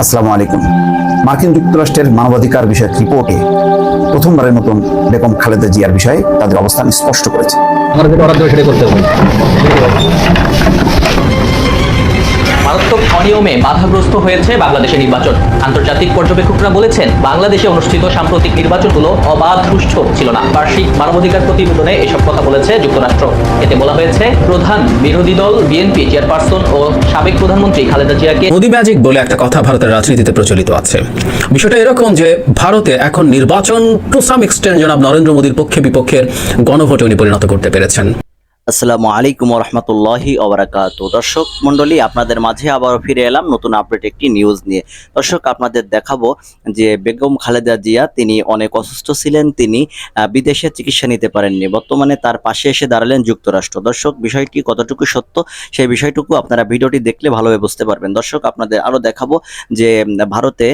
আসসালামু আলাইকুম। মার্কিন যুক্তরাষ্ট্রের মানবাধিকার বিষয়ক রিপোর্টে প্রথমবারের মতন বেগম খালেদা জিয়ার বিষয়ে তাদের অবস্থান স্পষ্ট করেছে। মারাত্মক অনিয়মে বাধাগ্রস্ত হয়েছে বাংলাদেশের নির্বাচন। আন্তর্জাতিক পর্যবেক্ষকরা বলেছেন, বাংলাদেশে অনুষ্ঠিত সাম্প্রতিক নির্বাচনগুলো অবাধ সুষ্ঠু ছিল না। বার্ষিক মানবাধিকার প্রতিবেদনে এসব কথা বলেছে যুক্তরাষ্ট্র। এতে বলা হয়েছে, প্রধান বিরোধী দল বিএনপি চেয়ারপারসন ও সাবেক প্রধানমন্ত্রী খালেদা জিয়াকে মোদি ম্যাজিক বলে একটা কথা ভারতের রাজনীতিতে প্রচলিত আছে। বিষয়টা এরকম যে ভারতে এখন নির্বাচন টু সাম এক্সটেন্ট জনাব নরেন্দ্র মোদীর পক্ষে বিপক্ষের গণভোটে উনি পরিণত করতে পেরেছেন। আসসালামু আলাইকুম রহমতুল্লাহি ওবারাকাতুহু। দর্শক মণ্ডলী, আপনাদের মাঝে আবারও ফিরে এলাম নতুন আপডেট একটি নিউজ নিয়ে। দর্শক, আপনাদের দেখাবো যে বেগম খালেদা জিয়া তিনি অনেক অসুস্থ ছিলেন, তিনি বিদেশে চিকিৎসা নিতে পারেননি। বর্তমানে তার পাশে এসে দাঁড়ালেন যুক্তরাষ্ট্র। দর্শক, বিষয়টি কতটুকু সত্য সেই বিষয়টুকু আপনারা ভিডিওটি দেখলে ভালোভাবে বুঝতে পারবেন। দর্শক, আপনাদের আরও দেখাবো যে ভারতে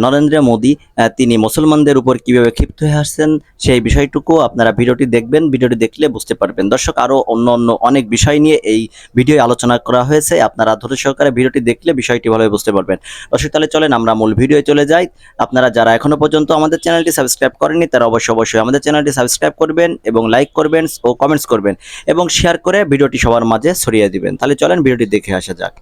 নরেন্দ্র মোদী তিনি মুসলমানদের উপর কিভাবে ক্ষিপ্ত হয়ে আসছেন সেই বিষয়টুকু আপনারা ভিডিওটি দেখবেন। ভিডিওটি দেখলে বুঝতে পারবেন। দর্শক, আরও অন্য অনেক বিষয় নিয়ে এই ভিডিও আলোচনা করা হয়েছে। আপনারা ধৈর্য সহকারে ভিডিওটি দেখলে বিষয়টি ভালোভাবে বুঝতে পারবেন। দর্শক, তাহলে চলেন আমরা মূল ভিডিও চলে যাই। আপনারা যারা এখনো পর্যন্ত আমাদের চ্যানেলটি সাবস্ক্রাইব করেননি তারা অবশ্যই আমাদের চ্যানেলটি সাবস্ক্রাইব করবেন এবং লাইক করবেন ও কমেন্টস করবেন এবং শেয়ার করে ভিডিওটি সবার মাঝে ছড়িয়ে দিবেন। তাহলে চলেন ভিডিওটি দেখে আসা যাক।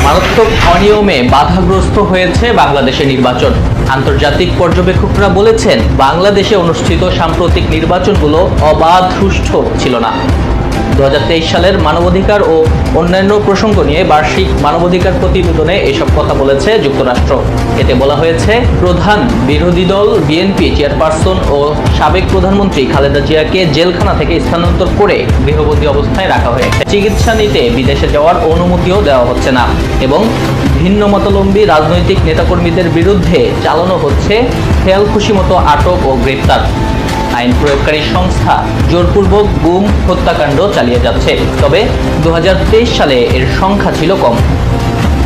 মারাত্মক অনিয়মে বাধাগ্রস্ত হয়েছে বাংলাদেশের নির্বাচন। আন্তর্জাতিক পর্যবেক্ষকরা বলেছেন, বাংলাদেশে অনুষ্ঠিত সাম্প্রতিক নির্বাচনগুলো অবাধ সুষ্ঠু ছিল না। 2023 সালের মানবাধিকার ও অন্যান্য প্রসঙ্গ নিয়ে বার্ষিক মানবাধিকার প্রতিবেদনে এসব কথা বলেছে যুক্তরাষ্ট্র। এতে বলা হয়েছে, প্রধান বিরোধী দল বিএনপি চেয়ারপারসন ও সাবেক প্রধানমন্ত্রী খালেদা জিয়াকে জেলখানা থেকে স্থানান্তর করে গৃহবন্দী অবস্থায় রাখা হয়েছে। চিকিৎসা নিতে বিদেশে যাওয়ার অনুমতিও দেওয়া হচ্ছে না এবং ভিন্ন মতাবলম্বী রাজনৈতিক নেতাকর্মীদের বিরুদ্ধে চালানো হচ্ছে খেয়াল খুশি মতো আটক ও গ্রেপ্তার। আইন প্রয়োগকারী সংস্থা জোরপূর্বক গুম হত্যাকাণ্ড চালিয়ে যাচ্ছে। তবে 2023 সালে এর সংখ্যা ছিল কম।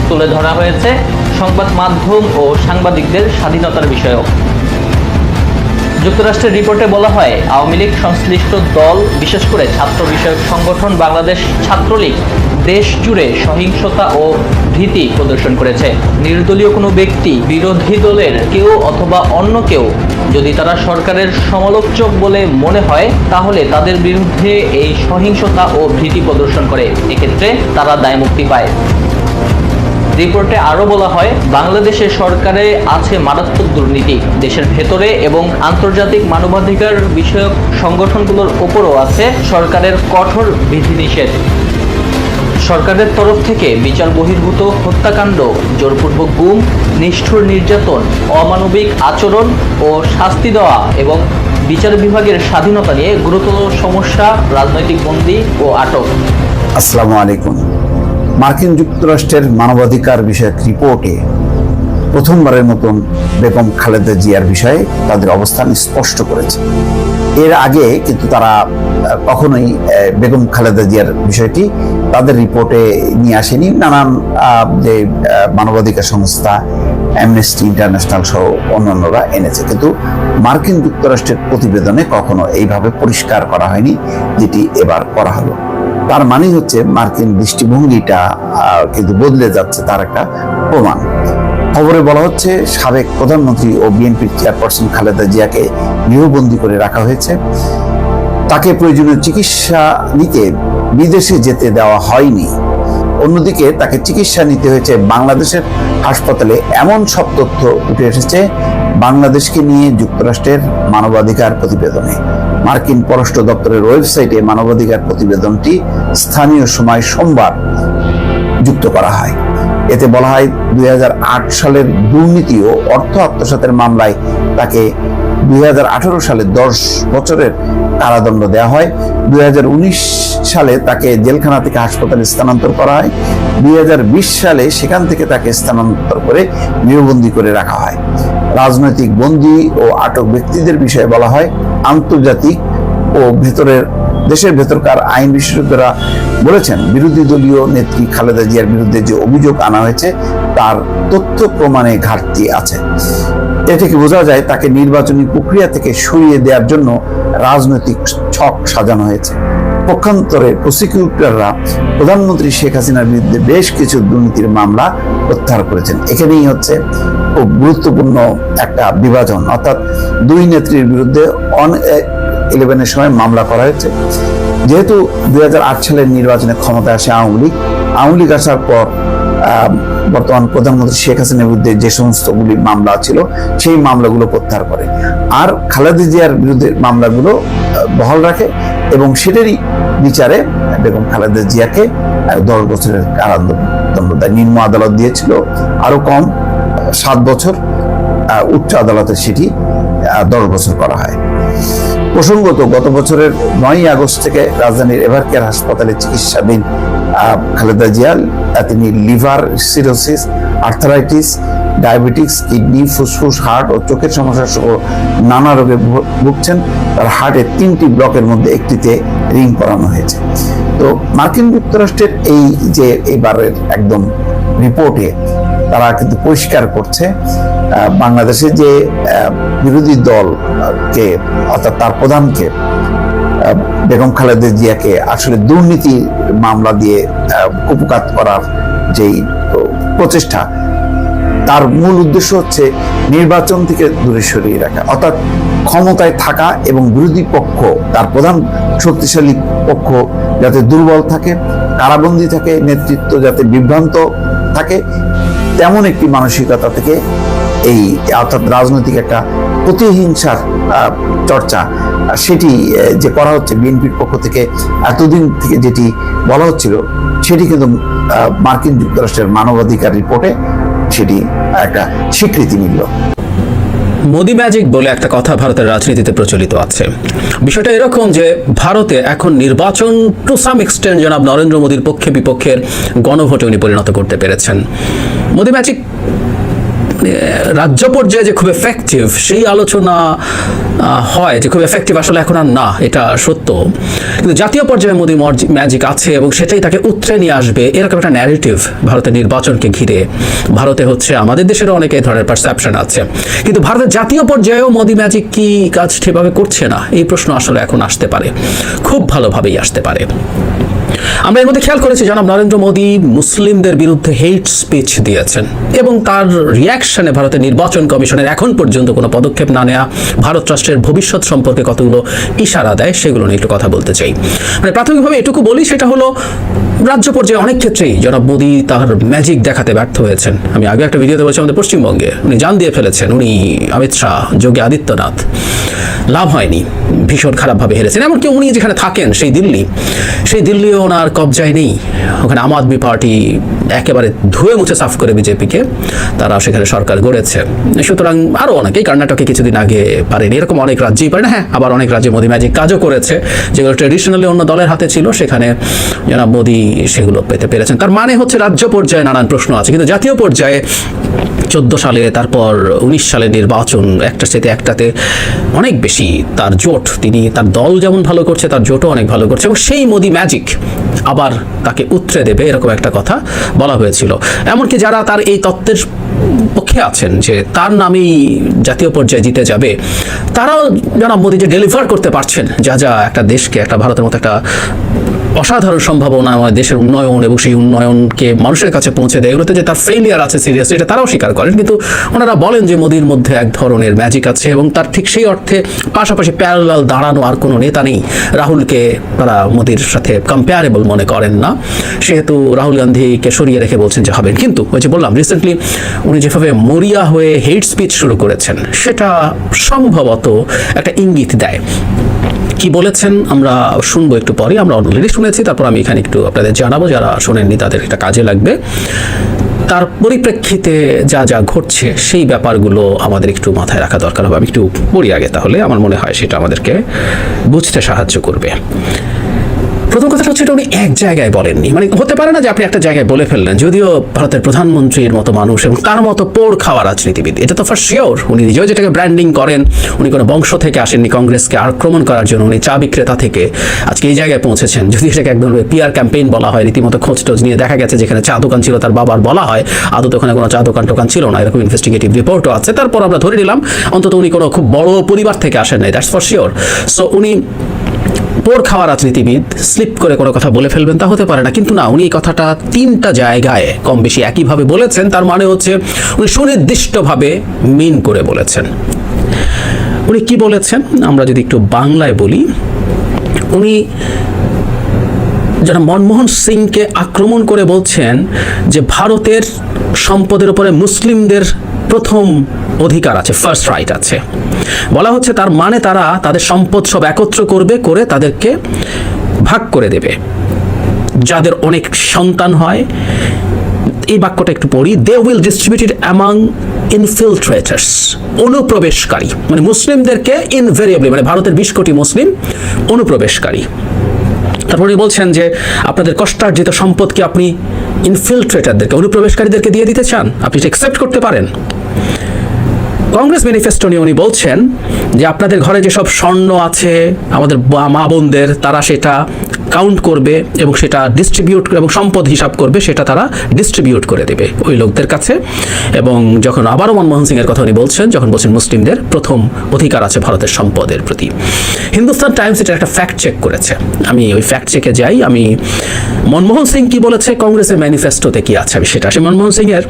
তুলে ধরা হয়েছে সংবাদ মাধ্যম ও সাংবাদিকদের স্বাধীনতার বিষয়েও। যুক্তরাষ্ট্রের রিপোর্টে বলা হয়, আওয়ামী লীগ সংশ্লিষ্ট দল, বিশেষ করে ছাত্র বিষয়ক সংগঠন বাংলাদেশ ছাত্রলীগ দেশ জুড়ে সহিংসতা ও ভীতি প্রদর্শন করেছে। নির্দলীয় কোনো ব্যক্তি, বিরোধী দলের কেউ অথবা অন্য কেউ যদি তারা সরকারের সমালোচক বলে মনে হয়, তাহলে তাদের বিরুদ্ধে এই সহিংসতা ও ভীতি প্রদর্শন করে। এক্ষেত্রে তারা দায়মুক্তি পায়। রিপোর্টে আরো বলা হয়, বাংলাদেশের সরকারে আছে মারাত্মক দুর্নীতি। দেশের ভেতরে এবং আন্তর্জাতিক মানবাধিকার বিষয়ক সংগঠনগুলোর উপরও আছে সরকারের কঠোর বিধিনিষেধ। সরকারের তরফ থেকে বিচার বহির্ভূত হত্যাকাণ্ড, জোরপূর্বক গুম, নিষ্ঠুর নির্যাতন, অমানবিক আচরণ ও শাস্তি দেওয়া এবং বিচার বিভাগের স্বাধীনতা নিয়ে গুরুতর সমস্যা, রাজনৈতিক বন্দী ও আটক। আসসালামু আলাইকুম। মার্কিন যুক্তরাষ্ট্রের মানবাধিকার বিষয়ক রিপোর্টে প্রথমবারের মতন বেগম খালেদা জিয়ার বিষয়ে তাদের অবস্থান স্পষ্ট করেছে। এর আগে কিন্তু তারা কখনোই বেগম খালেদা জিয়ার বিষয়টি তাদের রিপোর্টে নিয়ে আসেনি। নানান যে মানবাধিকার সংস্থা, অ্যামনেস্টি ইন্টারন্যাশনাল সহ অন্যান্যরা এনেছে, কিন্তু মার্কিন যুক্তরাষ্ট্রের প্রতিবেদনে কখনো এইভাবে পরিষ্কার করা হয়নি, যেটি এবার করা হলো। তার মানে হচ্ছে মার্কিন দৃষ্টিভঙ্গিটা কিন্তু বদলে যাচ্ছে, তার একটা প্রমাণ। খবরে বলা হচ্ছে, সাবেক প্রধানমন্ত্রী ও বিএনপির চেয়ারপারসন খালেদা জিয়াকে গৃহবন্দী করে রাখা হয়েছে। তাকে প্রয়োজনীয় চিকিৎসা নিতে বিদেশে যেতে দেওয়া হয়নি। অন্যদিকে তাকে চিকিৎসা নিতে হয়েছে বাংলাদেশের হাসপাতালে। এমন সব তথ্য উঠে এসেছে বাংলাদেশকে নিয়ে যুক্তরাষ্ট্রের মানবাধিকার প্রতিবেদনে। মার্কিন পররাষ্ট্র দপ্তরের ওয়েবসাইটে মানবাধিকার প্রতিবেদনটি স্থানীয় সময় সোমবার যুক্ত করা হয়। এতে বলা হয়, 2008 সালের দুর্নীতি ও অর্থ আত্মসাতের মামলায় তাকে 2018 সালে 10 বছরের কারাদণ্ড দেওয়া হয়। 2019 সালে তাকে জেলখানা থেকে হাসপাতালে স্থানান্তর করা হয়। 2020 সালে সেখান থেকে তাকে স্থানান্তর করে গৃহবন্দী করে রাখা হয়। রাজনৈতিক বন্দী ও আটক ব্যক্তিদের বিষয়ে বলা হয়, আন্তর্জাতিক ও দেশের ভেতরকার আইন বিশেষজ্ঞরা বলেছেন, বিরোধী দলীয় নেত্রী খালেদা জিয়ার বিরুদ্ধে যে অভিযোগ আনা হয়েছে তার তথ্য প্রমাণে ঘাটতি আছে। এ থেকে বোঝা যায় তাকে নির্বাচনী প্রক্রিয়া থেকে সরিয়ে দেওয়ার জন্য রাজনৈতিক ছক সাজানো হয়েছে। পক্ষান্তরে প্রসিকিউটররা প্রধানমন্ত্রী শেখ হাসিনার বিরুদ্ধে বেশ কিছু দুর্নীতির মামলা প্রত্যাহার করেছেন। এখানেই হচ্ছে খুব গুরুত্বপূর্ণ একটা বিভাজন, অর্থাৎ দুই নেত্রীর বিরুদ্ধে 11 সময় মামলা করা হয়েছে। যেহেতু 2008 সালের নির্বাচনে ক্ষমতায় আসে আওয়ামী লীগ আসার পর বর্তমান প্রধানমন্ত্রী শেখ হাসিনার বিরুদ্ধে যে সমস্তগুলি মামলা ছিল সেই মামলাগুলো প্রত্যাহার করে, আর খালেদা জিয়ার বিরুদ্ধে মামলাগুলো বহাল রাখে এবং সেটারই বিচারে বেগম খালেদা জিয়াকে 10 বছরের কারাদণ্ড দেয়। নিম্ন আদালত দিয়েছিল আরো কম 7 বছর, উচ্চ আদালতে সেটি 10 বছর করা হয়। প্রসঙ্গত, গত বছরের 9 আগস্ট থেকে রাজধানীর এভারকেয়ার হাসপাতালে চিকিৎসাধীন খালেদা জিয়া তিনি liver cirrhosis, arthritis, diabetics, kidney, ফুসফুস, হার্ট ও চোখের সমস্যা সহ নানা রোগে ভুগছেন। তার হার্টের 3টি ব্লকের মধ্যে একটিতে রিং করানো হয়েছে। তো মার্কিন যুক্তরাষ্ট্রের এই যে এবারের একদম রিপোর্টে তারা কিন্তু পরিষ্কার করছে বাংলাদেশে যে বিরোধী দলকে অর্থাৎ তার প্রধানকে বেগম খালেদা জিয়াকে আসলে দুর্নীতি মামলা দিয়ে কুপকাত করার যেই প্রচেষ্টা, তার মূল উদ্দেশ্য হচ্ছে নির্বাচন থেকে দূরে সরিয়ে রাখা, অর্থাৎ ক্ষমতায় থাকা এবং বিরোধী পক্ষ তার প্রধান শক্তিশালী পক্ষ যাতে দুর্বল থাকে, কারাবন্দী থাকে, নেতৃত্ব যাতে বিভ্রান্ত থাকে, তেমন একটি মানসিকতা থেকে এই অর্থাৎ রাজনৈতিক একটা প্রতিহিংসার চর্চা সেটি যে করা হচ্ছে বিএনপির পক্ষ থেকে এতদিন থেকে যেটি বলা হচ্ছিল সেটি কিন্তু মার্কিন যুক্তরাষ্ট্রের মানবাধিকার রিপোর্টে সেটি একটা স্বীকৃতি মিলল। মোদি ম্যাজিক বলে একটা কথা ভারতের রাজনীতিতে প্রচলিত আছে। বিষয়টা এরকম যে ভারতে এখন নির্বাচন টু সাম এক্সটেন্ট জনাব নরেন্দ্র মোদীর পক্ষে বিপক্ষের গণভোটে উনি পরিণত করতে পেরেছেন। মোদি ম্যাজিক রাজ্য পর্যায়ে যে খুব এফেক্টিভ সেই আলোচনা হয় যে খুব এফেক্টিভ আসলে এখন আর না, এটা সত্য, কিন্তু জাতীয় পর্যায়ে মোদি ম্যাজিক আছে এবং সেটাই তাকে উতরে নিয়ে আসবে এরকম একটা ন্যারেটিভ ভারতের নির্বাচনকে ঘিরে ভারতে হচ্ছে। আমাদের দেশেরও অনেক এই ধরনের পারসেপশন আছে, কিন্তু ভারতের জাতীয় পর্যায়েও মোদি ম্যাজিক কি কাজ ঠিকভাবে করছে না এই প্রশ্ন আসলে এখন আসতে পারে, খুব ভালোভাবেই আসতে পারে। আমরা এর মধ্যে খেয়াল করেছি জনাব নরেন্দ্র মোদী মুসলিমদের বিরুদ্ধে হেট স্পিচ দিয়েছেন এবং তার রিয়াকশনে ভারতের নির্বাচন কমিশনের এখন পর্যন্ত কোনো পদক্ষেপ না নেওয়া ভারত রাষ্ট্রের ভবিষ্যৎ সম্পর্কে কতগুলো ইশারা দেয় সেগুলো নিয়ে একটু কথা বলতে চাই। মানে প্রাথমিকভাবে এটুকু বলি, সেটা হলো রাজ্য পর্যায়ে অনেক ক্ষেত্রেই জনাব মোদী তার ম্যাজিক দেখাতে ব্যর্থ হয়েছেন। আমি আগে একটা ভিডিওতে বলছি আমাদের পশ্চিমবঙ্গে উনি জান দিয়ে ফেলেছেন, উনি অমিত শাহ, যোগী আদিত্যনাথ, লাভ হয়নি, ভীষণ খারাপভাবে হেরেছেন। এমনকি উনি যেখানে থাকেন সেই দিল্লিও ওনার কবজায় নেই, ওখানে আম আদমি পার্টি একেবারে ধুয়ে মুছে সাফ করে বিজেপিকে তারা সেখানে সরকার গড়েছে। সুতরাং আরও অনেকেই, কর্ণাটকে কিছুদিন আগে পারেনি, এরকম অনেক রাজ্যেই পারে না। হ্যাঁ, আবার অনেক রাজ্যে মোদি ম্যাজিক কাজও করেছে যেগুলো ট্রেডিশনালি অন্য দলের হাতে ছিল, সেখানে জনাব মোদি সেগুলো পেতে পেরেছেন। তার মানে হচ্ছে রাজ্য পর্যায়ে নানান প্রশ্ন আছে, কিন্তু জাতীয় পর্যায়ে 14 সালে তারপর 19 সালের নির্বাচন একটার সাথে একটাতে অনেক বেশি তার জোট, তিনি তার দল যেমন ভালো করছে তার জোটও অনেক ভালো করছে এবং সেই মোদি ম্যাজিক আবার তাকে উতরে দেবে এরকম একটা কথা বলা হয়েছিল। এমনকি যারা তার এই তত্ত্বের পক্ষে আছেন যে তার নামেই জাতীয় পর্যায়ে জিতে যাবে, তারাও জনাব মোদি যে ডেলিভার করতে পারছেন যা যা একটা দেশকে, একটা ভারতের মতো একটা অসাধারণ সম্ভাবনা দেশের উন্নয়ন এবং সেই উন্নয়নকে মানুষের কাছে পৌঁছে দেয়, এগুলোতে যে তার ফেইলিয়ার আছে সিরিয়াস, এটা তারাও স্বীকার করেন। কিন্তু ওনারা বলেন যে মোদির মধ্যে এক ধরনের ম্যাজিক আছে এবং তার ঠিক সেই অর্থে পাশাপাশি প্যারালাল দাঁড়ানো আর কোনো নেতা নেই। রাহুলকে তারা মোদির সাথে কম্পেয়ারেবল মনে করেন না, সেহেতু রাহুল গান্ধীকে সরিয়ে রেখে বলছেন যে হবেন। কিন্তু ওই যে বললাম রিসেন্টলি উনি যেভাবে মরিয়া হয়ে হেট স্পিচ শুরু করেছেন সেটা সম্ভবত একটা ইঙ্গিত দেয়। কি বলেছেন আমরা শুনবো একটু পরে, আমরা অলরেডি শুনেছি, তারপর আমি এখানে একটু আপনাদের জানাবো, যারা শোনেননি তাদের এটা কাজে লাগবে। তার পরিপ্রেক্ষিতে যা যা ঘটছে সেই ব্যাপারগুলো আমাদের একটু মাথায় রাখা দরকার হবে। আমি একটু পড়ি আগে, তাহলে আমার মনে হয় সেটা আমাদেরকে বুঝতে সাহায্য করবে। প্রথম কথাটা হচ্ছে এটা উনি এক জায়গায় বলেননি, মানে হতে পারে না যে আপনি একটা জায়গায় বলে ফেললেন, যদিও ভারতের প্রধানমন্ত্রীর মতো মানুষ এবং তার মতো পোড় খাওয়া রাজনীতিবিদ, এটা তো ফর শিওর উনি নিজেও যেটাকে ব্র্যান্ডিং করেন, উনি কোনো বংশ থেকে আসেননি কংগ্রেসকে আক্রমণ করার জন্য, উনি চা বিক্রেতা থেকে আজকে এই জায়গায় পৌঁছেছেন। যদি এটাকে এক ধরনের পিআর ক্যাম্পেইন বলা হয়, রীতিমতো খোঁজ টোজ নিয়ে দেখা গেছে যেখানে চা দোকান ছিল তার বাবার বলা হয় আদৌ ওখানে কোনো চা দোকান টোকান ছিল না, এরকম ইনভেস্টিগেটিভ রিপোর্টও আছে। তারপর আমরা ধরে নিলাম অন্তত উনি কোনো খুব বড় পরিবার থেকে আসেন নাই, দ্যাটস ফর শিওর। সো উনি পোর খাওয়া রাজনীতিবিদ স্লিপ করে কোনো কথা বলে ফেলবেন তা হতে পারে না, কিন্তু না, উনি এই কথাটা 3টা জায়গায় কম বেশি একইভাবে বলেছেন। তার মানে হচ্ছে উনি সুনির্দিষ্টভাবে মিন করে বলেছেন। উনি কি বলেছেন আমরা যদি একটু বাংলায় বলি, উনি যারা মনমোহন সিংকে আক্রমণ করে বলছেন যে ভারতের সম্পদের উপরে মুসলিমদের প্রথম অধিকার আছে, ফার্স্ট রাইট আছে। বলা হচ্ছে তার মানে তারা তাদের সম্পদ সব একত্র করবে, করে তাদেরকে ভাগ করে দেবে। যাদের অনেক সন্তান হয়, এই বাক্যটা একটু পড়ি, দে উইল ডিস্ট্রিবিউটেড অ্যামাং ইনফিলট্রেটার্স, অনুপ্রবেশকারী, মানে মুসলিমদেরকে ইনভেরিয়েবলি, মানে ভারতের 20 কোটি মুসলিম অনুপ্রবেশকারী। তারপরে বলছেন যে আপনাদের কষ্টার্জিত সম্পদকে আপনি ইনফিলট্রেটারদেরকে, অনুপ্রবেশকারীদেরকে দিয়ে দিতে চান, আপনি অ্যাকসেপ্ট করতে পারেন। কংগ্রেস ম্যানিফেস্টো নিয়ে উনি বলছেন যে আপনাদের ঘরে যেসব স্বর্ণ আছে আমাদের মা বোনদের, তারা সেটা কাউন্ট করবে এবং সেটা ডিস্ট্রিবিউট এবং সম্পদ হিসাব করবে, সেটা তারা ডিস্ট্রিবিউট করে দেবে ওই লোকদের কাছে। এবং যখন আবারও মনমোহন সিংয়ের কথা উনি বলছেন, যখন বলছেন মুসলিমদের প্রথম অধিকার আছে ভারতের সম্পদের প্রতি। হিন্দুস্তান টাইমস এটা একটা ফ্যাক্ট চেক করেছে, আমি ওই ফ্যাক্ট চেকে যাই, আমি মনমোহন সিং কি বলেছে কংগ্রেসের ম্যানিফেস্টোতে কি আছে আমি সেটা আসে। মনমোহন সিংয়ের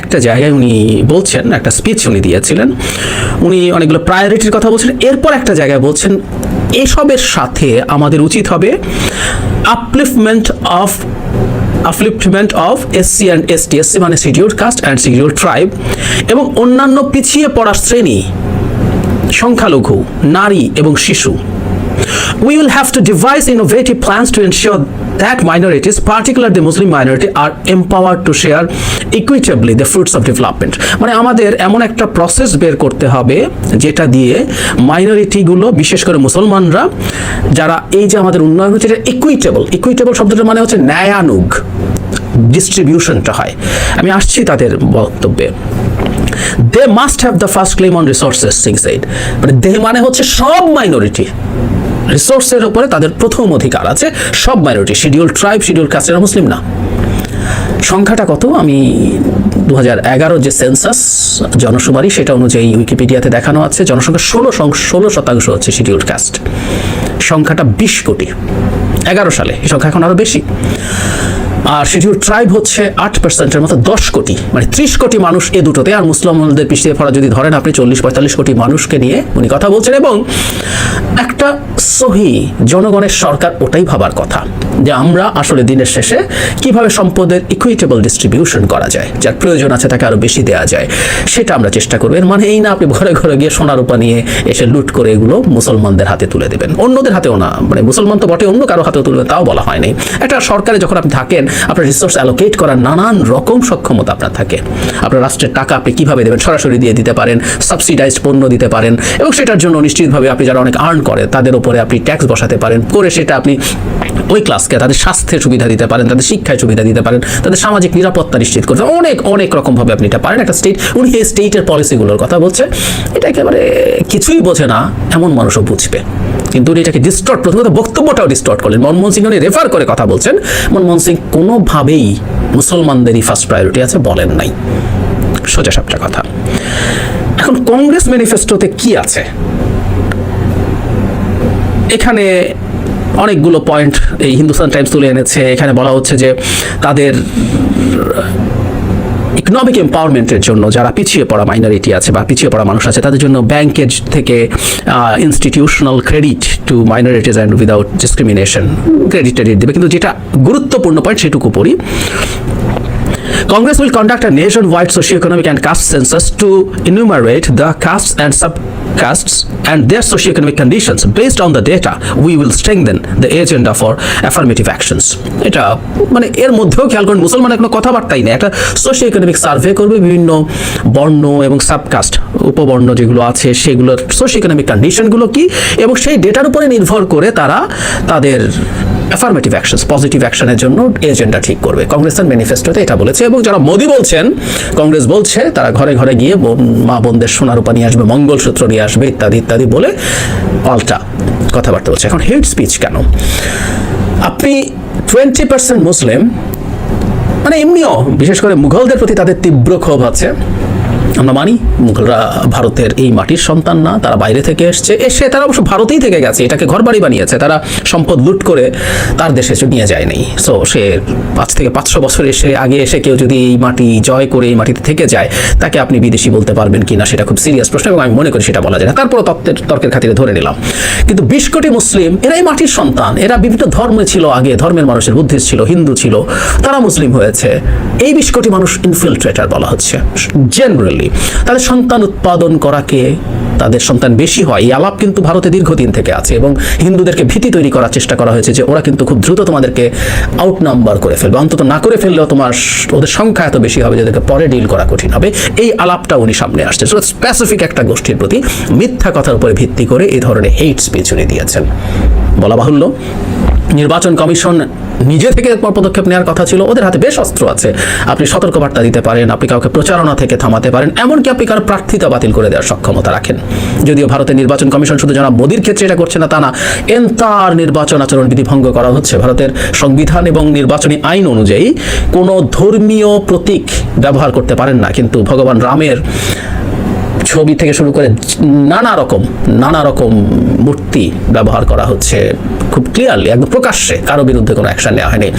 একটা জায়গায় উনি বলছেন, একটা স্পিচ উনি দিয়েছিলেন, উনি অনেকগুলো প্রায়োরিটির কথা বলছেন। এরপর একটা জায়গায় বলছেন এসবের সাথে আমাদের উচিত হবে upliftment of SC and ST, SC মানে scheduled caste and scheduled tribe, এবং অন্যান্য পিছিয়ে পড়া শ্রেণী, সংখ্যালঘু, নারী এবং শিশু। We will have to devise innovative plans to ensure that minorities, particularly the Muslim minority, are empowered to share equitably the fruits of development. মানে আমাদের এমন একটা প্রসেস বের করতে হবে যেটা দিয়ে মাইনরিটিগুলো, বিশেষ করে মুসলমানরা, যারা এই যে আমাদের উন্নয়ন হচ্ছে এটা ইকুইটেবল শব্দটার মানে হচ্ছে ন্যায়ানুগ ডিস্ট্রিবিউশনটা হয়। আমি আসছি তাদের বক্তব্যে। They must have the first claim on resources, Singh said. মানে দে মানে হচ্ছে সব মাইনরিটি, রিসোর্সের উপরে তাদের প্রথম অধিকার আছে, সব minority, schedule tribe, schedule caste, এরা মুসলিম না। সংখ্যাটা কত আমি 2011 যে সেন্সাস জনশুমারি সেটা অনুযায়ী উইকিপিডিয়াতে দেখানো আছে, জনসংখ্যা 16% হচ্ছে শিডিউল কাস্ট, সংখ্যাটা 20 কোটি 11 সালে, এই সংখ্যা এখন আরো বেশি। আর শিডিউল ট্রাইব হচ্ছে 8%-এর মতো, 10 কোটি, মানে 30 কোটি মানুষ এ দুটোতে। আর মুসলমানদের পিছিয়ে পড়া যদি ধরেন আপনি 40-45 কোটি মানুষকে নিয়ে উনি কথা বলছেন। এবং একটা সহি জনগণের সরকার ওটাই ভাবার কথা যে আমরা আসলে দিনের শেষে কিভাবে সম্পদের ইকুইটেবল ডিস্ট্রিবিউশন করা যায়, যার প্রয়োজন আছে তাকে আরো বেশি দেওয়া যায়, সেটা আমরা চেষ্টা করবো। এর মানে এই না আপনি ঘরে ঘরে গিয়ে সোনা রূপা নিয়ে এসে লুট করে এগুলো মুসলমানদের হাতে তুলে দেবেন, অন্যদের হাতেও না, মানে মুসলমান তো বটে, অন্য কারো হাতেও তুলবেন তাও বলা হয়নি। একটা সরকারে যখন আপনি থাকেন, আপনার রিসোর্স অ্যালোকেট করার নানান রকম সক্ষমতা আপনার থাকে। আপনার রাষ্ট্রের টাকা আপনি কিভাবে দেবেন, সরাসরি দিয়ে দিতে পারেন, সাবসিডাইজড পণ্য দিতে পারেন, এবং সেটার জন্য নিশ্চিতভাবে আপনি যারা অনেক আর্ন করে তাদের উপরে আপনি ট্যাক্স বসাতে পারেন, করে সেটা আপনি ওই ক্লাসকে তাদের স্বাস্থ্যের সুবিধা দিতে পারেন, তাদের শিক্ষায় সুবিধা দিতে পারেন, তাদের সামাজিক নিরাপত্তা নিশ্চিত করতে অনেক রকমভাবে আপনি এটা পারেন। একটা স্টেট, উনি এই স্টেটের পলিসিগুলোর কথা বলছে, এটা একেবারে কিছুই বোঝে না এমন মানুষও বুঝবে, কিন্তু উনি এটাকে ডিস্টর্ট, প্রথমত বক্তব্যটাও ডিস্টর্ট করলেন। মনমোহন সিং উনি রেফার করে কথা বলছেন, মনমোহন সিং কোনোভাবেই মুসলমানদেরই ফার্স্ট প্রায়োরিটি আছে বলেন নাই, সোজা সাপটা কথা। এখন কংগ্রেস ম্যানিফেস্টোতে কি আছে, এখানে অনেকগুলো পয়েন্ট এই হিন্দুস্তান টাইমস তুলে এনেছে। এখানে বলা হচ্ছে যে তাদের ইকোনমিক এম্পাওয়ারমেন্টের জন্য যারা পিছিয়ে পড়া মাইনরিটি আছে বা পিছিয়ে পড়া মানুষ আছে, তাদের জন্য ব্যাংকের থেকে institutional credit to minorities and without discrimination credit দেবে। কিন্তু যেটা গুরুত্বপূর্ণ পয়েন্ট সেটুকু পড়ি, Congress will conduct a nationwide socio-economic and caste census to enumerate the castes and subcastes and their socio-economic conditions. Based on the data, we will strengthen the agenda for affirmative actions. এটা মানে এর মধ্যেও খেয়াল করেন মুসলমানের কোনো কথাবার্তাই নেই, একটা সোশিও-ইকোনমিক সার্ভে করবে, বিভিন্ন বর্ণ এবং সাবকাস্ট, উপবর্ণ যেগুলো আছে সেগুলোর সোশিও-ইকোনমিক কন্ডিশনগুলো কি, এবং সেই ডেটার উপরে নির্ভর করে তারা তাদের অ্যাফার্মেটিভ অ্যাকশনস, পজিটিভ অ্যাকশনের জন্য এজেন্ডা ঠিক করবে। কংগ্রেসের ম্যানিফেস্টোতে এটা বলেছে। এবং যারা মোদি বলছেন, কংগ্রেস বলছে তারা ঘরে ঘরে গিয়ে মা বোনদের সোনা রূপা নিয়ে আসবে, মঙ্গলসূত্র নিয়ে আসবে, ইত্যাদি ইত্যাদি বলে পাল্টা কথাবার্তা বলছে। এখন হেট স্পিচ কেন? আপনি 20% মুসলিম, মানে এমনিও বিশেষ করে মুঘলদের প্রতি তাদের তীব্র ক্ষোভ আছে, আমরা মানি মুঘলরা ভারতের এই মাটির সন্তান না, তারা বাইরে থেকে এসে তারা অবশ্য ভারতেই থেকে গেছে, এটাকে ঘরবাড়ি বানিয়েছে, তারা সম্পদ লুট করে তার দেশে নিয়ে যায়নি। সো সে 5 থেকে 500 বছর আগে এসে কেউ যদি এই মাটি জয় করে এই মাটিতে থেকে যায়, তাকে আপনি বিদেশি বলতে পারবেন কিনা সেটা খুব সিরিয়াস প্রশ্ন, এবং আমি মনে করি সেটা বলা যায় না। তারপরও তর্কের খাতিরে ধরে নিলাম। কিন্তু 20 কোটি মুসলিম, এরা এই মাটির সন্তান, এরা বিভিন্ন ধর্মে ছিল আগে, ধর্মের মানুষের বুদ্ধিস্ট ছিল, হিন্দু ছিল, তারা মুসলিম হয়েছে। এই 20 কোটি মানুষ ইনফিল্ট্রেটার বলা হচ্ছে জেনারেলি। তাদের সন্তান উৎপাদন করাকে, তাদের সন্তান বেশি হয়, এই আলাপ কিন্তু ভারতে দীর্ঘদিন থেকে আছে, এবং হিন্দুদেরকে ভীতি তৈরি করার চেষ্টা করা হয়েছে যে ওরা কিন্তু খুব দ্রুত তোমাদেরকে আউট নাম্বার করে ফেলবে, অন্তত না করে ফেললেও তোমার ওদের সংখ্যা এত বেশি হবে যাদেরকে পরে ডিল করা কঠিন হবে। এই আলাপটা উনি সামনে আসছে। সো স্পেসিফিক একটা গোষ্ঠীর প্রতি মিথ্যা কথার উপরে ভিত্তি করে এই ধরনের হেট স্পিচ উনি দিয়েছেন। বলা বাহুল্য, নির্বাচন কমিশন নিজে থেকে পদক্ষেপ নেওয়ার কথা ছিল, ওদের হাতে বেশ অস্ত্র আছে। আপনি সতর্কবার্তা দিতে পারেন, আপনি কাউকে প্রচারণা থেকে থামাতে পারেন, এমনকি আপনি কারো প্রার্থিতা বাতিল করে দেওয়ার সক্ষমতা রাখেন। যদিও ভারতের নির্বাচন কমিশন শুধু জনাব মোদির ক্ষেত্রে এটা করছে না তা না, এন্টার নির্বাচন আচরণ বিধি ভঙ্গ করা হচ্ছে। ভারতের সংবিধান এবং নির্বাচনী আইন অনুযায়ী কোনো ধর্মীয় প্রতীক ব্যবহার করতে পারেন না, কিন্তু ভগবান রামের ছবি থেকে শুরু করে নানা রকম মূর্তি ব্যবহার করা হচ্ছে খুব ক্লিয়ারলি, একদম প্রকাশ্যে, কারো বিরুদ্ধে কোনো অ্যাকশন নেওয়া হয়নি।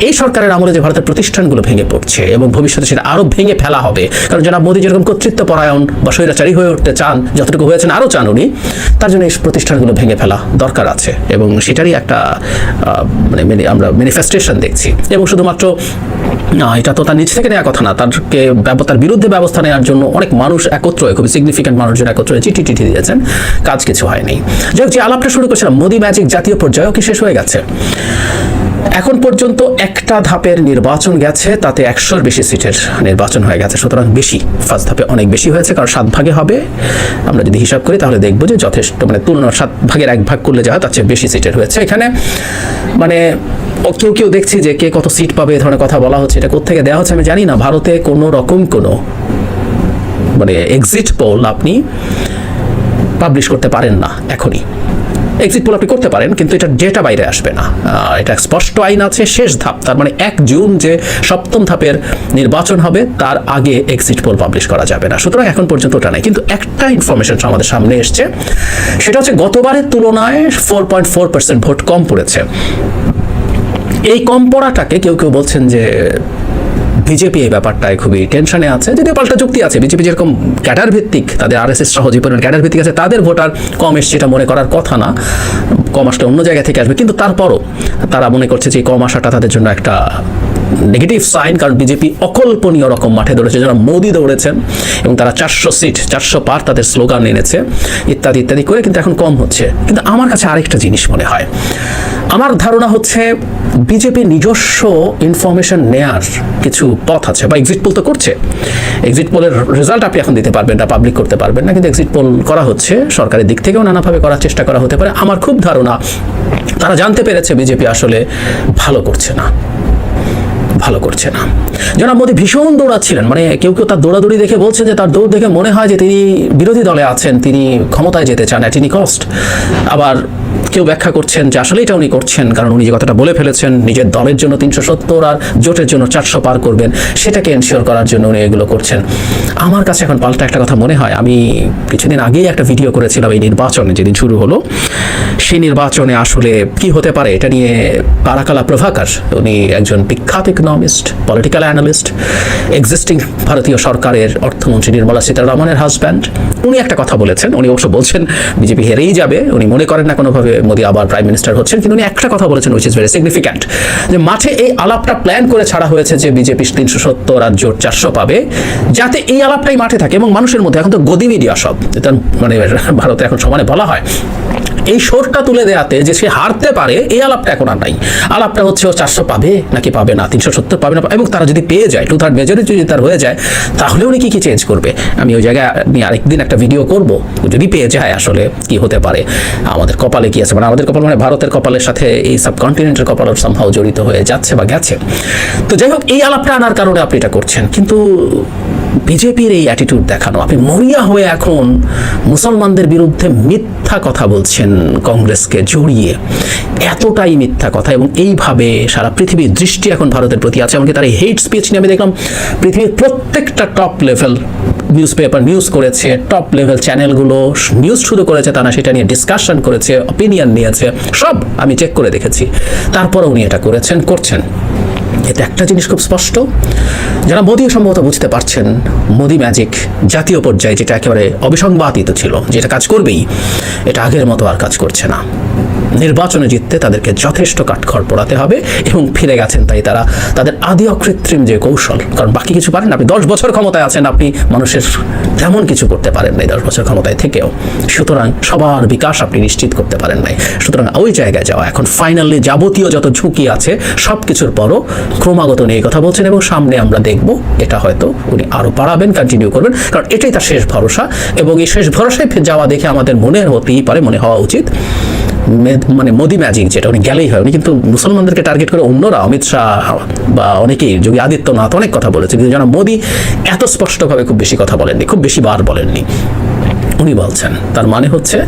এই সরকারের আমলে যে ভারতের প্রতিষ্ঠানগুলো ভেঙে পড়ছে এবং ভবিষ্যতে সেটা আরো ভেঙে ফেলা হবে, কারণ জনাব মোদী যেরকম কর্তৃত্ব পরায়ণ বা স্বৈরাচারী হয়ে উঠতে চান, যতটুকু হয়েছেন আরো চান উনি, তার জন্য এই প্রতিষ্ঠানগুলো ভেঙে ফেলা দরকার আছে, এবং সেটারই একটা আমরা ম্যানিফেস্টেশন দেখছি। এবং শুধুমাত্র এটা তো তার নিজ থেকে নেওয়া কথা না, তার বিরুদ্ধে ব্যবস্থা নেওয়ার জন্য অনেক মানুষ একত্র হয়ে, খুব সিগনিফিক্যান্ট মানুষজন একত্র হয়ে চিঠি দিয়েছেন, কাজ কিছু হয়নি। যাই হোক, যে আলাপটা শুরু করেছিলাম, মোদি ম্যাজিক জাতীয় পর্যায়েও কি শেষ হয়ে গেছে? এখন পর্যন্ত একটা ধাপের নির্বাচন গেছে, তাতে 100-র বেশি সিটের নির্বাচন হয়ে গেছে, সুতরাং বেশি, ফার্স্ট ধাপে অনেক বেশি হয়েছে, কারণ 7 ভাগে হবে। আমরা যদি হিসাব করি তাহলে দেখবো যে যথেষ্ট, তুলনার 7 ভাগের 1 ভাগ করলে যা হয় তার চেয়ে বেশি সিটের হয়েছে। এখানে কেউ দেখছি যে কে কত সিট পাবে এই ধরনের কথা বলা হচ্ছে, এটা কোত্থেকে দেওয়া হচ্ছে আমি জানি না। ভারতে কোনো রকম কোনো এক্সিট পোল আপনি পাবলিশ করতে পারেন না এখনই। এক্সিট পোল আপনি করতে পারেন, কিন্তু এটা ডেটা বাইরে আসবে না। এটা স্পষ্ট আইন আছে, শেষ ধাপ, তার 1 জুন যে 7ম ধাপের নির্বাচন হবে তার আগে এক্সিট পোল পাবলিশ করা যাবে না। সুতরাং এখন পর্যন্ত ওটা নাই। কিন্তু একটা ইনফরমেশন আমাদের সামনে এসছে, সেটা হচ্ছে গতবারের তুলনায় 4.4% ভোট কম পড়েছে। এই কম পড়াটাকে কেউ বলছেন যে বিজেপি এই ব্যাপারটায় খুবই টেনশনে আছে, যদিও পাল্টা যুক্তি আছে। বিজেপি যেরকম ক্যাডার ভিত্তিক, তাদের আরএসএস সহ যে পরিমাণ ক্যাডার ভিত্তিক আছে, তাদের ভোটার কম এসছে এটা মনে করার কথা না, কম আসলে অন্য জায়গা থেকে আসবে। কিন্তু তারপরও তারা মনে করছে যে কম আসাটা তাদের জন্য একটা নেগেটিভ সাইন, কারণ বিজেপি অকল্পনীয় রকম মাঠে দৌড়েছে, যারা মোদি দৌড়েছেন এবং তারা 400 সিট 400 পার তাদের স্লোগান এনেছে ইত্যাদি করে, কিন্তু এখন কম হচ্ছে। কিন্তু আমার কাছে আরেকটা জিনিস মনে হয়, আমার ধারণা হচ্ছে বিজেপি নিজস্ব ইনফরমেশন নেয়ার কিছু পথ আছে, বা এক্সিট পোল তো করছে, এক্সিট পোলের রেজাল্ট আপনি এখন দিতে পারবেন না, পাবলিক করতে পারবেন না, কিন্তু এক্সিট পোল করা হচ্ছে, সরকারের দিক থেকেও নানাভাবে করার চেষ্টা করা হতে পারে। আমার খুব ধারণা তারা জানতে পেরেছে বিজেপি আসলে ভালো করছে না। জনাব মোদি ভীষণ দৌড়াচ্ছিলেন, কেউ তার দৌড়াদৌড়ি দেখে বলছে যে তার দৌড় দেখে মনে হয় যে তিনি বিরোধী দলে আছেন, তিনি ক্ষমতায় যেতে চান অ্যাট এনি কস্ট। আবার কেউ ব্যাখ্যা করছেন যে আসলে এটা উনি করছেন কারণ উনি যে কথাটা বলে ফেলেছেন নিজের দলের জন্য 370 আর জোটের জন্য 400 পার করবেন, সেটাকে এনশিওর করার জন্য উনি এগুলো করছেন। আমার কাছে এখন পাল্টা একটা কথা মনে হয়, আমি কিছুদিন আগেই একটা ভিডিও করেছিলাম এই নির্বাচনে যেদিন শুরু হলো, সেই নির্বাচনে আসলে কি হতে পারে এটা নিয়ে পারাকালা প্রভাকর, উনি একজন বিখ্যাত ইকোনমিস্ট, পলিটিক্যাল অ্যানালিস্ট, এক্সিস্টিং ভারতীয় সরকারের অর্থমন্ত্রী নির্মলা সীতারামনের হাজব্যান্ড, উনি একটা কথা বলেছেন। উনি অবশ্য বলছেন বিজেপি হেরেই যাবে, উনি মনে করেন না কোনোভাবে মোদি আবার প্রাইম মিনিস্টার হচ্ছেন, কিন্তু উনি একটা কথা বলেছেন উইচ ইজ ভেরি সিগনিফিক্যান্ট, যে মাঠে এই আলাপটা প্ল্যান করে ছাড়া হয়েছে যে বিজেপি 370 আর জোট 400 পাবে, যাতে এই আলাপটাই মাঠে থাকে এবং মানুষের মধ্যে, এখন তো গদি মিডিয়া সব, এটা ভারতে এখন সমানে বলা হয়, এই শোরটা তুলে দেওয়াতে যে সে হারতে পারে, এই আলাপটা এখন আর নাই। আলাপটা হচ্ছে ও 400 পাবে নাকি পাবে না, 370 পাবে না, এবং তারা যদি পেয়ে যায় 2/3 মেজরিটি যদি তার হয়ে যায়, তাহলে উনি কি চেঞ্জ করবে। আমি ওই জায়গায় নিয়ে আরেকদিন একটা ভিডিও করব, যদি পেয়ে যায় আসলে কি হতে পারে, আমাদের কপালে কি আছে, আমাদের কপাল ভারতের কপালের সাথে এই সাবকন্টিনেন্টের কপালও সামহাও জড়িত হয়ে যাচ্ছে বা গেছে। তো যাই হোক, এই আলাপটা আনার কারণে আপনি এটা করছেন, কিন্তু বিজেপির এই অ্যাটিটিউড দেখানো, আপনি মরিয়া হয়ে এখন মুসলমানদের বিরুদ্ধে মিথ্যা কথা বলছেন কংগ্রেসকে জড়িয়ে, এতটাই মিথ্যা কথা, এবং এইভাবে সারা পৃথিবীর দৃষ্টি এখন ভারতের প্রতি আছে। এমনকি তার এই হেট স্পিচ নিয়ে আমি দেখলাম পৃথিবীর প্রত্যেকটা top level news paper news করেছে, টপ লেভেল চ্যানেলগুলো নিউজ শুরু করেছে, তারা সেটা নিয়ে ডিসকাশন করেছে, অপিনিয়ন নিয়েছে, সব আমি চেক করে দেখেছি। তারপরে উনি এটা করছেন। এতে একটা জিনিস খুব স্পষ্ট, যারা মোদিও সম্ভবত বুঝতে পারছেন মোদি ম্যাজিক জাতীয় পর্যায়ে যেটা একেবারে অবিসংবাদিত ছিল, যেটা কাজ করবেই, এটা আগের মতো আর কাজ করছে না। নির্বাচনে জিততে তাদেরকে যথেষ্ট কাঠখড় পোড়াতে হবে, এবং ফিরে গেছেন তাই তারা তাদের আদি অকৃত্রিম যে কৌশল, কারণ বাকি কিছু পারেন। আপনি 10 বছর ক্ষমতায় আছেন, আপনি মানুষের তেমন কিছু করতে পারেন নাই 10 বছর ক্ষমতায় থেকেও, সুতরাং সবার বিকাশ আপনি নিশ্চিত করতে পারেন নাই। সুতরাং ওই জায়গায় যাওয়া এখন ফাইনালি যাবতীয় যত ঝুঁকি আছে সব কিছুর পরও ক্রমাগত নিয়ে কথা বলছেন, এবং সামনে আমরা দেখব এটা হয়তো উনি আরো বাড়াবেন, কন্টিনিউ করবেন, কারণ এটাই তার শেষ ভরসা। এবং এই শেষ ভরসায় যাওয়া দেখে আমাদের মনে হওয়া উচিত মানে মোদি ম্যাজিক যেটা, উনি গেলেই হয়। উনি কিন্তু মুসলমানদেরকে টার্গেট করে অন্যরা, অমিত শাহ বা অনেকেই, যোগী আদিত্যনাথ অনেক কথা বলেছে, কিন্তু যেন মোদি এত স্পষ্টভাবে খুব বেশি কথা বলেননি, খুব বেশি বার বলেননি। উনি বলছেন, তার মানে হচ্ছে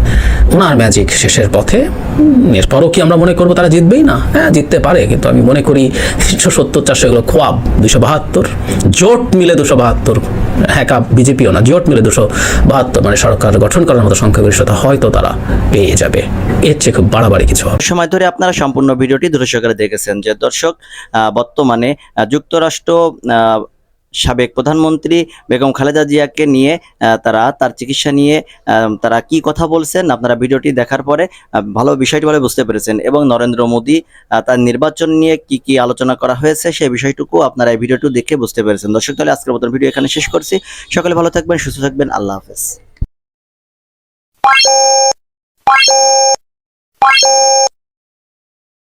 ওনার ম্যাজিক শেষের পথে। এরপরও কি আমরা মনে করবো তারা জিতবেই না? হ্যাঁ, জিততে পারে, কিন্তু আমি মনে করি 370-400 এগুলো খোয়াব। 272 জোট মিলে 272, হ্যাঁ বিজেপিও না, জোট মিলে 272 মানে সরকার গঠন করার মতো সংখ্যাগরিষ্ঠতা হয়তো তারা পেয়ে যাবে। এর চেয়ে খুব বাড়াবাড়ি কিছু হবে। সময় ধরে আপনারা সম্পূর্ণ ভিডিওটি দর্শকরা দেখেছেন যে দর্শক বর্তমানে যুক্তরাষ্ট্র সাবেক প্রধানমন্ত্রী বেগম খালেদা জিয়াকে নিয়ে তার চিকিৎসা নিয়ে তারা কি কথা বলছেন, আপনারা ভিডিওটি দেখার পরে ভালো বিষয়টি ভালো বুঝতে পেরেছেন। এবং নরেন্দ্র মোদী তার নির্বাচন নিয়ে কি আলোচনা করা হয়েছে সেই বিষয়টুকু আপনারা এই ভিডিওটি দেখে বুঝতে পেরেছেন। দর্শক, তাহলে আজকের মতো ভিডিও এখানে শেষ করছি। সকলে ভালো থাকবেন, সুস্থ থাকবেন, আল্লাহ হাফেজ।